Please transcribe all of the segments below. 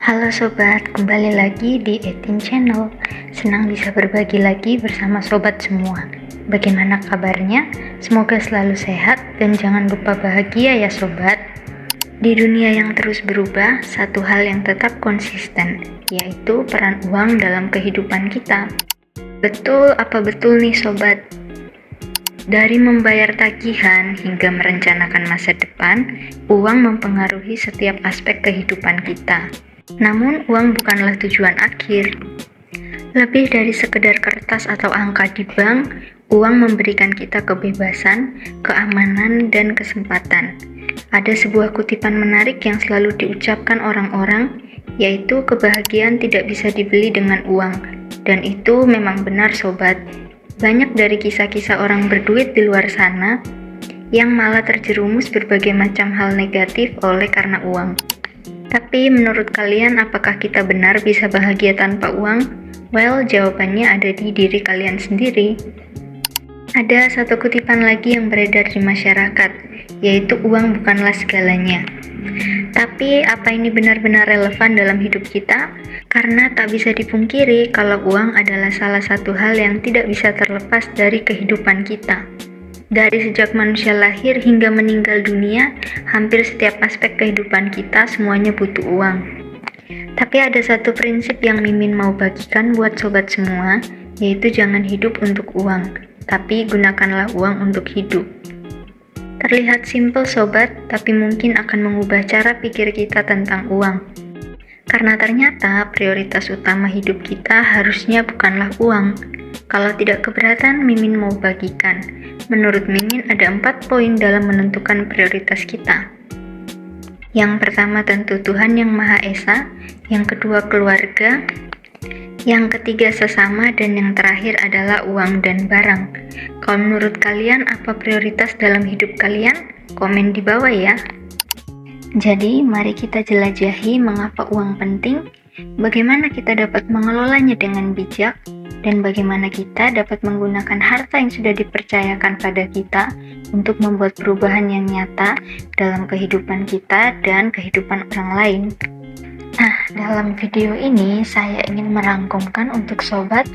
Halo sobat, kembali lagi di Etin Channel. Senang bisa berbagi lagi bersama sobat semua. Bagaimana kabarnya? Semoga selalu sehat dan jangan lupa bahagia ya sobat. Di dunia yang terus berubah, satu hal yang tetap konsisten, yaitu peran uang dalam kehidupan kita. Apa betul nih sobat? Dari membayar tagihan hingga merencanakan masa depan, uang mempengaruhi setiap aspek kehidupan kita. Namun, uang bukanlah tujuan akhir. Lebih dari sekedar kertas atau angka di bank, uang memberikan kita kebebasan, keamanan, dan kesempatan. Ada sebuah kutipan menarik yang selalu diucapkan orang-orang, yaitu kebahagiaan tidak bisa dibeli dengan uang. Dan itu memang benar sobat. Banyak dari kisah-kisah orang berduit di luar sana yang malah terjerumus berbagai macam hal negatif oleh karena uang. Tapi menurut kalian apakah kita benar bisa bahagia tanpa uang? Well, jawabannya ada di diri kalian sendiri. Ada satu kutipan lagi yang beredar di masyarakat, yaitu uang bukanlah segalanya. Tapi apa ini benar-benar relevan dalam hidup kita? Karena tak bisa dipungkiri kalau uang adalah salah satu hal yang tidak bisa terlepas dari kehidupan kita. Dari sejak manusia lahir hingga meninggal dunia, hampir setiap aspek kehidupan kita semuanya butuh uang. Tapi ada satu prinsip yang Mimin mau bagikan buat sobat semua, yaitu jangan hidup untuk uang, tapi gunakanlah uang untuk hidup. Terlihat simpel sobat, tapi mungkin akan mengubah cara pikir kita tentang uang. Karena ternyata prioritas utama hidup kita harusnya bukanlah uang. Kalau tidak keberatan, Mimin mau bagikan. Menurut Mimin ada 4 poin dalam menentukan prioritas kita. Yang pertama tentu Tuhan Yang Maha Esa, yang kedua keluarga, yang ketiga sesama, dan yang terakhir adalah uang dan barang. Kalau menurut kalian apa prioritas dalam hidup kalian? Komen di bawah ya. Jadi mari kita jelajahi mengapa uang penting, bagaimana kita dapat mengelolanya dengan bijak, dan bagaimana kita dapat menggunakan harta yang sudah dipercayakan pada kita untuk membuat perubahan yang nyata dalam kehidupan kita dan kehidupan orang lain. Nah, dalam video ini saya ingin merangkumkan untuk sobat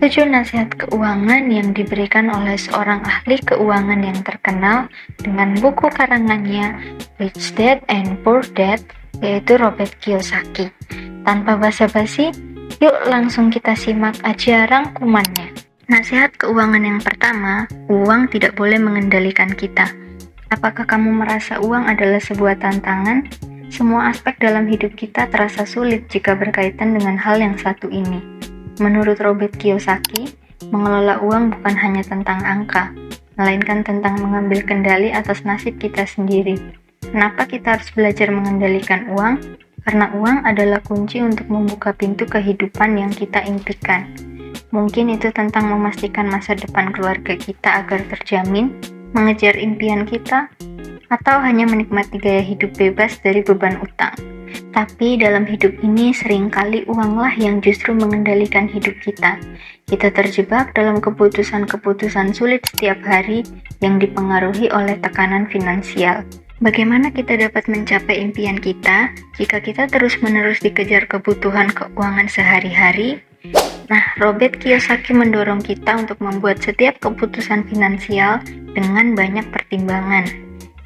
7 nasihat keuangan yang diberikan oleh seorang ahli keuangan yang terkenal dengan buku karangannya Rich Dad and Poor Dad, yaitu Robert Kiyosaki. Tanpa basa-basi, yuk langsung kita simak aja rangkumannya. Nasihat keuangan yang pertama, uang tidak boleh mengendalikan kita. Apakah kamu merasa uang adalah sebuah tantangan? Semua aspek dalam hidup kita terasa sulit jika berkaitan dengan hal yang satu ini. Menurut Robert Kiyosaki, mengelola uang bukan hanya tentang angka, melainkan tentang mengambil kendali atas nasib kita sendiri. Kenapa kita harus belajar mengendalikan uang? Karena uang adalah kunci untuk membuka pintu kehidupan yang kita impikan. Mungkin itu tentang memastikan masa depan keluarga kita agar terjamin, mengejar impian kita, atau hanya menikmati gaya hidup bebas dari beban utang. Tapi dalam hidup ini seringkali uanglah yang justru mengendalikan hidup kita. Kita terjebak dalam keputusan-keputusan sulit setiap hari yang dipengaruhi oleh tekanan finansial. Bagaimana kita dapat mencapai impian kita jika kita terus-menerus dikejar kebutuhan keuangan sehari-hari? Nah, Robert Kiyosaki mendorong kita untuk membuat setiap keputusan finansial dengan banyak pertimbangan.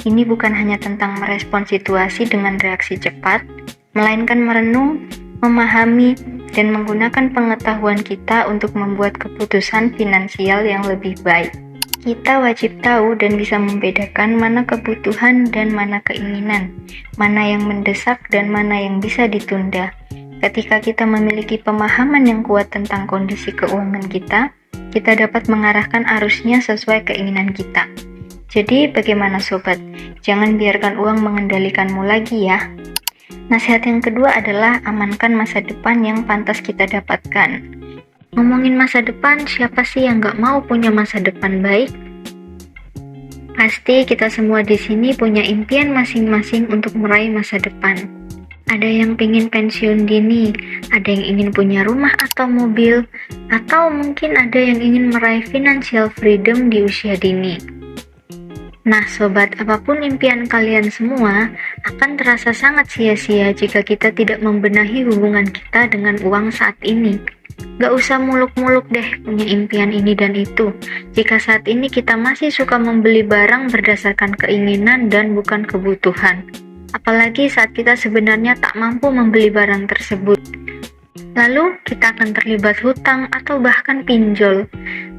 Ini bukan hanya tentang merespon situasi dengan reaksi cepat, melainkan merenung, memahami, dan menggunakan pengetahuan kita untuk membuat keputusan finansial yang lebih baik. Kita wajib tahu dan bisa membedakan mana kebutuhan dan mana keinginan, mana yang mendesak dan mana yang bisa ditunda. Ketika kita memiliki pemahaman yang kuat tentang kondisi keuangan kita dapat mengarahkan arusnya sesuai keinginan kita. Jadi bagaimana sobat? Jangan biarkan uang mengendalikanmu lagi ya. Nasihat yang kedua adalah amankan masa depan yang pantas kita dapatkan. Ngomongin masa depan, siapa sih yang gak mau punya masa depan baik? Pasti kita semua di sini punya impian masing-masing untuk meraih masa depan. Ada yang pengen pensiun dini, ada yang ingin punya rumah atau mobil, atau mungkin ada yang ingin meraih financial freedom di usia dini. Nah sobat, apapun impian kalian semua akan terasa sangat sia-sia jika kita tidak membenahi hubungan kita dengan uang saat ini. Gak usah muluk-muluk deh punya impian ini dan itu, jika saat ini kita masih suka membeli barang berdasarkan keinginan dan bukan kebutuhan. Apalagi saat kita sebenarnya tak mampu membeli barang tersebut. Lalu kita akan terlibat hutang atau bahkan pinjol.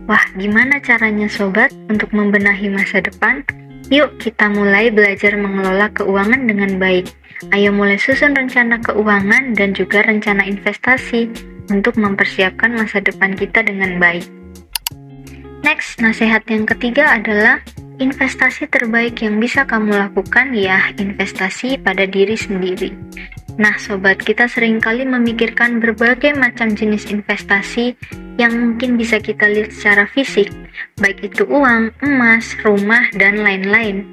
Wah, gimana caranya sobat untuk membenahi masa depan? Yuk kita mulai belajar mengelola keuangan dengan baik. Ayo mulai susun rencana keuangan dan juga rencana investasi untuk mempersiapkan masa depan kita dengan baik. Next, nasihat yang ketiga adalah investasi terbaik yang bisa kamu lakukan ya investasi pada diri sendiri. Nah sobat, kita seringkali memikirkan berbagai macam jenis investasi yang mungkin bisa kita lihat secara fisik, baik itu uang, emas, rumah, dan lain-lain.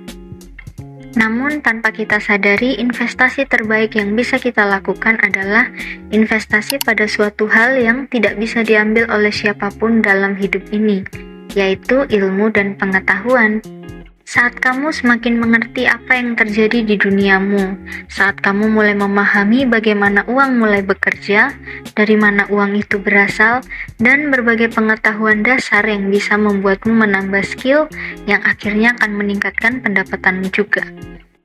Namun tanpa kita sadari, investasi terbaik yang bisa kita lakukan adalah investasi pada suatu hal yang tidak bisa diambil oleh siapapun dalam hidup ini, yaitu ilmu dan pengetahuan. Saat kamu semakin mengerti apa yang terjadi di duniamu, saat kamu mulai memahami bagaimana uang mulai bekerja, dari mana uang itu berasal, dan berbagai pengetahuan dasar yang bisa membuatmu menambah skill yang akhirnya akan meningkatkan pendapatanmu juga.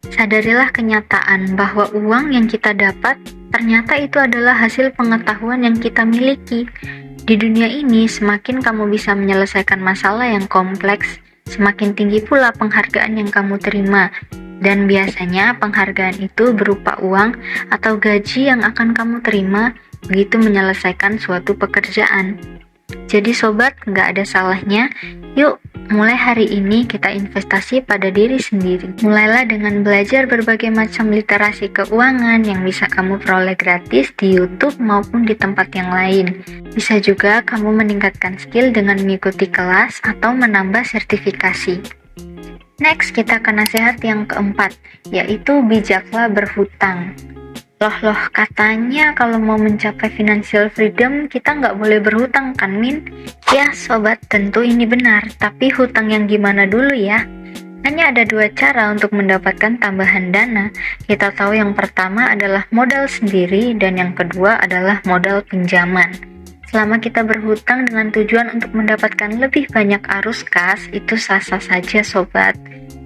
Sadarilah kenyataan bahwa uang yang kita dapat ternyata itu adalah hasil pengetahuan yang kita miliki. Di dunia ini, semakin kamu bisa menyelesaikan masalah yang kompleks, semakin tinggi pula penghargaan yang kamu terima, dan biasanya penghargaan itu berupa uang atau gaji yang akan kamu terima begitu menyelesaikan suatu pekerjaan. Jadi sobat, nggak ada salahnya, yuk mulai hari ini kita investasi pada diri sendiri. Mulailah dengan belajar berbagai macam literasi keuangan yang bisa kamu peroleh gratis di YouTube maupun di tempat yang lain. Bisa juga kamu meningkatkan skill dengan mengikuti kelas atau menambah sertifikasi. Next, kita ke nasihat yang keempat, yaitu bijaklah berhutang. Loh, katanya kalau mau mencapai financial freedom, kita nggak boleh berhutang kan, Min? Ya, sobat, tentu ini benar, tapi hutang yang gimana dulu ya? Hanya ada dua cara untuk mendapatkan tambahan dana. Kita tahu yang pertama adalah modal sendiri, dan yang kedua adalah modal pinjaman. Selama kita berhutang dengan tujuan untuk mendapatkan lebih banyak arus kas, itu sah-sah saja, sobat.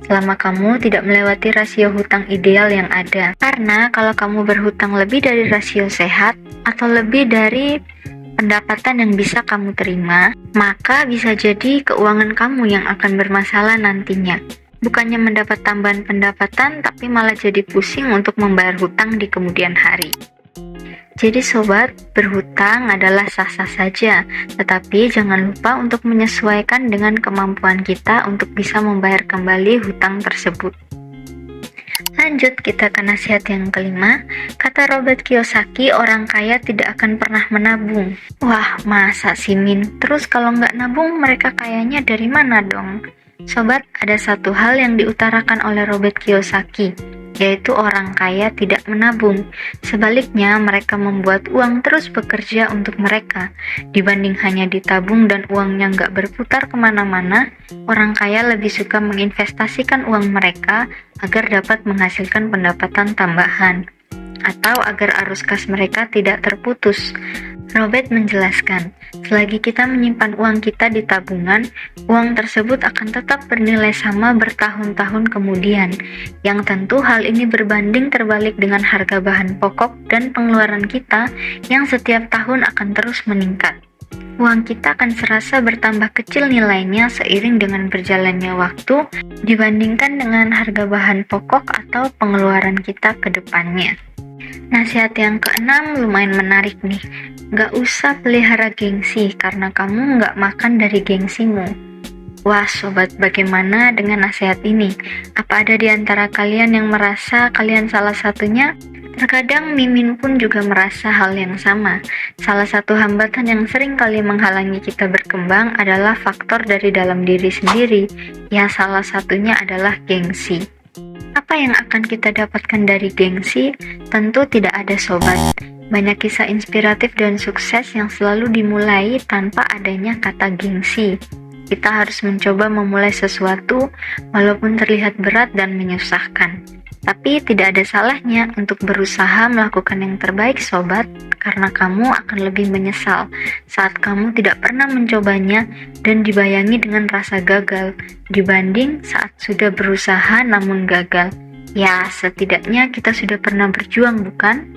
Selama kamu tidak melewati rasio hutang ideal yang ada. Karena kalau kamu berhutang lebih dari rasio sehat atau lebih dari pendapatan yang bisa kamu terima, maka bisa jadi keuangan kamu yang akan bermasalah nantinya. Bukannya mendapat tambahan pendapatan, tapi malah jadi pusing untuk membayar hutang di kemudian hari. Jadi sobat, berhutang adalah sah-sah saja, tetapi jangan lupa untuk menyesuaikan dengan kemampuan kita untuk bisa membayar kembali hutang tersebut. Lanjut, kita ke nasihat yang kelima. Kata Robert Kiyosaki, orang kaya tidak akan pernah menabung. Wah, masa sih Min? Terus kalau nggak nabung, mereka kayanya dari mana dong? Sobat, ada satu hal yang diutarakan oleh Robert Kiyosaki, yaitu orang kaya tidak menabung. Sebaliknya, mereka membuat uang terus bekerja untuk mereka. Dibanding hanya ditabung dan uangnya nggak berputar kemana-mana, orang kaya lebih suka menginvestasikan uang mereka agar dapat menghasilkan pendapatan tambahan, atau agar arus kas mereka tidak terputus. Robert menjelaskan, selagi kita menyimpan uang kita di tabungan, uang tersebut akan tetap bernilai sama bertahun-tahun kemudian, yang tentu hal ini berbanding terbalik dengan harga bahan pokok dan pengeluaran kita yang setiap tahun akan terus meningkat. Uang kita akan serasa bertambah kecil nilainya seiring dengan berjalannya waktu dibandingkan dengan harga bahan pokok atau pengeluaran kita ke depannya. Nasihat yang keenam lumayan menarik nih. Gak usah pelihara gengsi karena kamu gak makan dari gengsimu. Wah sobat, bagaimana dengan nasihat ini? Apa ada di antara kalian yang merasa kalian salah satunya? Terkadang Mimin pun juga merasa hal yang sama. Salah satu hambatan yang sering kali menghalangi kita berkembang adalah faktor dari dalam diri sendiri. Ya, salah satunya adalah gengsi. Apa yang akan kita dapatkan dari gengsi? Tentu tidak ada sobat. Banyak kisah inspiratif dan sukses yang selalu dimulai tanpa adanya kata gengsi. Kita harus mencoba memulai sesuatu walaupun terlihat berat dan menyusahkan. Tapi tidak ada salahnya untuk berusaha melakukan yang terbaik sobat, karena kamu akan lebih menyesal saat kamu tidak pernah mencobanya dan dibayangi dengan rasa gagal, dibanding saat sudah berusaha namun gagal. Ya, setidaknya kita sudah pernah berjuang, bukan?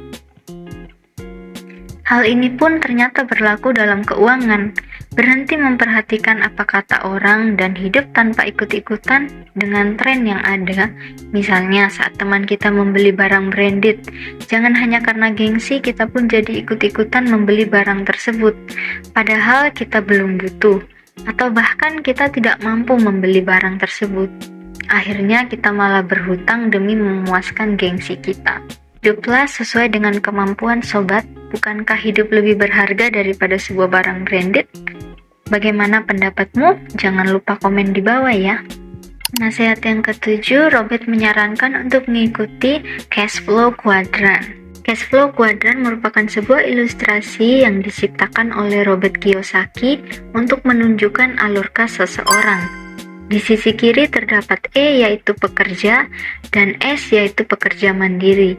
Hal ini pun ternyata berlaku dalam keuangan. Berhenti memperhatikan apa kata orang dan hidup tanpa ikut-ikutan dengan tren yang ada. Misalnya saat teman kita membeli barang branded, jangan hanya karena gengsi kita pun jadi ikut-ikutan membeli barang tersebut, padahal kita belum butuh, atau bahkan kita tidak mampu membeli barang tersebut. Akhirnya kita malah berhutang demi memuaskan gengsi kita. Hiduplah sesuai dengan kemampuan sobat, bukankah hidup lebih berharga daripada sebuah barang branded? Bagaimana pendapatmu? Jangan lupa komen di bawah ya. Nasihat yang ketujuh, Robert menyarankan untuk mengikuti cash flow quadrant. Cash flow quadrant merupakan sebuah ilustrasi yang diciptakan oleh Robert Kiyosaki untuk menunjukkan alur kas seseorang. Di sisi kiri terdapat E yaitu pekerja dan S yaitu pekerja mandiri.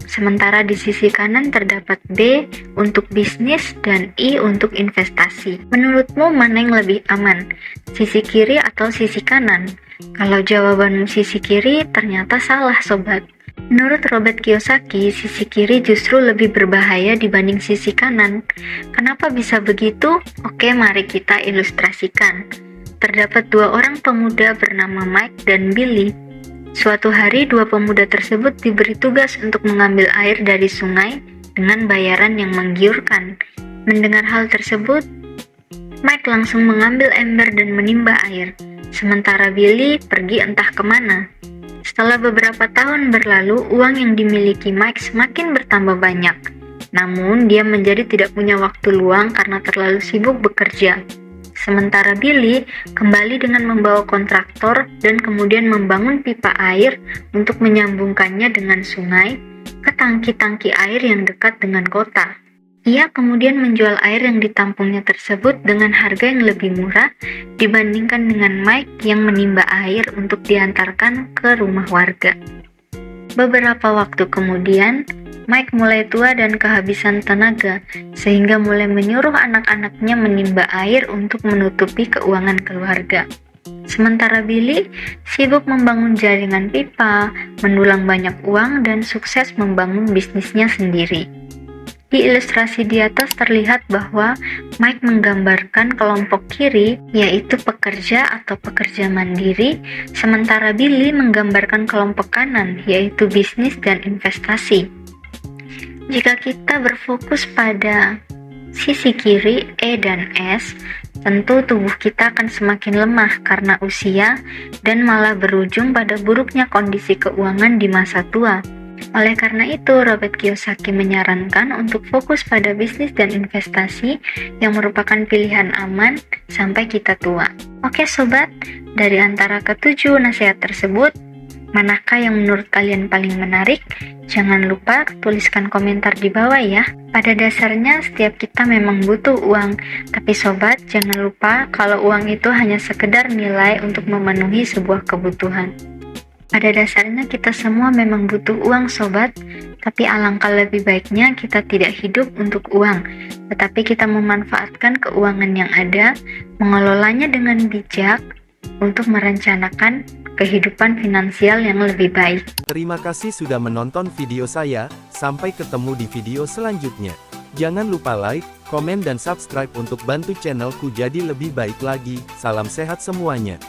Sementara di sisi kanan terdapat B untuk bisnis dan I untuk investasi. Menurutmu mana yang lebih aman? Sisi kiri atau sisi kanan? Kalau jawabanmu sisi kiri, ternyata salah sobat. Menurut Robert Kiyosaki, sisi kiri justru lebih berbahaya dibanding sisi kanan. Kenapa bisa begitu? Oke, mari kita ilustrasikan. Terdapat dua orang pemuda bernama Mike dan Billy. Suatu hari, dua pemuda tersebut diberi tugas untuk mengambil air dari sungai dengan bayaran yang menggiurkan. Mendengar hal tersebut, Mike langsung mengambil ember dan menimba air, sementara Billy pergi entah kemana. Setelah beberapa tahun berlalu, uang yang dimiliki Mike semakin bertambah banyak. Namun, dia menjadi tidak punya waktu luang karena terlalu sibuk bekerja. Sementara Billy kembali dengan membawa kontraktor dan kemudian membangun pipa air untuk menyambungkannya dengan sungai ke tangki-tangki air yang dekat dengan kota. Ia kemudian menjual air yang ditampungnya tersebut dengan harga yang lebih murah dibandingkan dengan Mike yang menimba air untuk diantarkan ke rumah warga. Beberapa waktu kemudian, Mike mulai tua dan kehabisan tenaga, sehingga mulai menyuruh anak-anaknya menimba air untuk menutupi keuangan keluarga. Sementara Billy sibuk membangun jaringan pipa, mendulang banyak uang, dan sukses membangun bisnisnya sendiri. Di ilustrasi di atas terlihat bahwa Mike menggambarkan kelompok kiri, yaitu pekerja atau pekerja mandiri, sementara Billy menggambarkan kelompok kanan, yaitu bisnis dan investasi. Jika kita berfokus pada sisi kiri, E dan S, tentu tubuh kita akan semakin lemah karena usia dan malah berujung pada buruknya kondisi keuangan di masa tua. Oleh karena itu, Robert Kiyosaki menyarankan untuk fokus pada bisnis dan investasi yang merupakan pilihan aman sampai kita tua. Oke sobat, dari antara ketujuh nasihat tersebut, manakah yang menurut kalian paling menarik? Jangan lupa tuliskan komentar di bawah ya. Pada dasarnya setiap kita memang butuh uang, tapi sobat jangan lupa kalau uang itu hanya sekedar nilai untuk memenuhi sebuah kebutuhan. Pada dasarnya kita semua memang butuh uang sobat, tapi alangkah lebih baiknya kita tidak hidup untuk uang, tetapi kita memanfaatkan keuangan yang ada, mengelolanya dengan bijak untuk merencanakan kehidupan finansial yang lebih baik. Terima kasih sudah menonton video saya, sampai ketemu di video selanjutnya. Jangan lupa like, komen dan subscribe untuk bantu channelku jadi lebih baik lagi. Salam sehat semuanya.